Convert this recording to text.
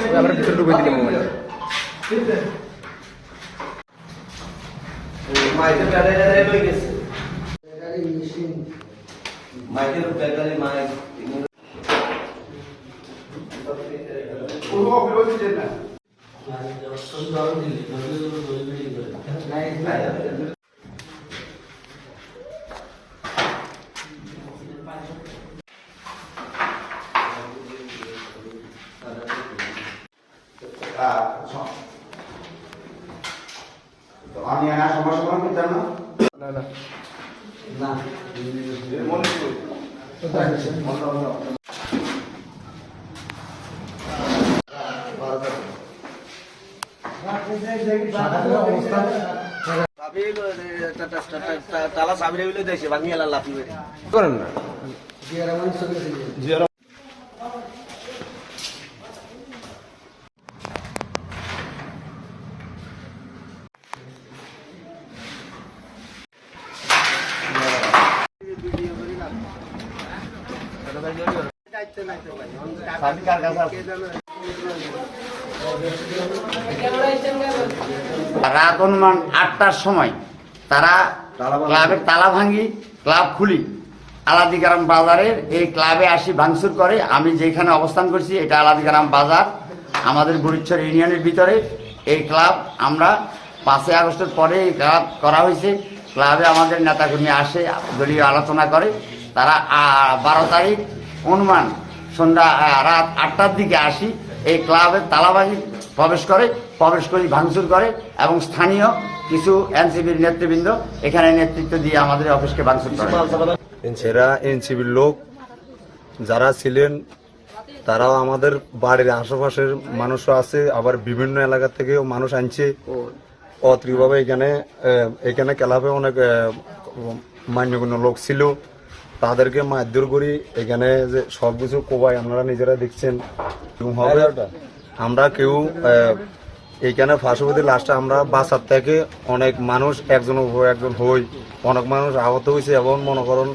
আমরা ভিতরে ঢুকে দিলাম মোবাইল মাইকের ব্যাটারি হয়ে গেছে ব্যাটারি মেশিন মাইকের ব্যাটারি মাইক পুরো বিরোধী দেন না সুন্দর দিলি দই বিড়ি করে নাই আমি আর সমস্যা কোনো করতাম না না না না মনে করি তালা সামনে হইলে দেশে ভাঙি এলা লাফি করেন না রাত অনুমান 8টার সময় তারা ক্লাবের তালা ভাঙি ক্লাব খুলি আলাদিগ্রাম বাজারের এই ক্লাবে আসি ভাঙচুর করে। আমি যেখানে অবস্থান করছি এটা আলাদিগ্রাম বাজার আমাদের গুরিচ্ছর ইউনিয়নের ভিতরে এই ক্লাব। আমরা 5 আগস্টের পরে এই ক্লাব করা হয়েছে। ক্লাবে আমাদের নেতাকর্মী আসে, দলীয় আলোচনা করে। তারা 12 তারিখ অনুমান সন্ধ্যা রাত 8টার দিকে আসি এই ক্লাবের তালাবাজি প্রবেশ করে ভাঙচুর করে এবং স্থানীয় কিছু এনসিবির নেতৃবৃন্দ এখানে নেতৃত্ব দিয়ে আমাদের অফিসকে ভাঙচুর করে। এরা এনসিবির লোক যারা ছিলেন তারাও আমাদের বাড়ির আশেপাশের মানুষও আছে, আবার বিভিন্ন এলাকা থেকেও মানুষ আনছে অত্রিভাবে। এখানে ক্লাবে অনেক মান্যগণ্য লোক ছিল, তাদেরকে মারধর করি এখানে যে সবকিছু কোবাই আপনারা নিজেরা দেখছেন হবে। আমরা কেউ এইখানে ফাঁসুপতি লাস্টে আমরা বাসার থেকে অনেক মানুষ একজন হই, অনেক মানুষ আহত হয়েছে এবং মনে করেন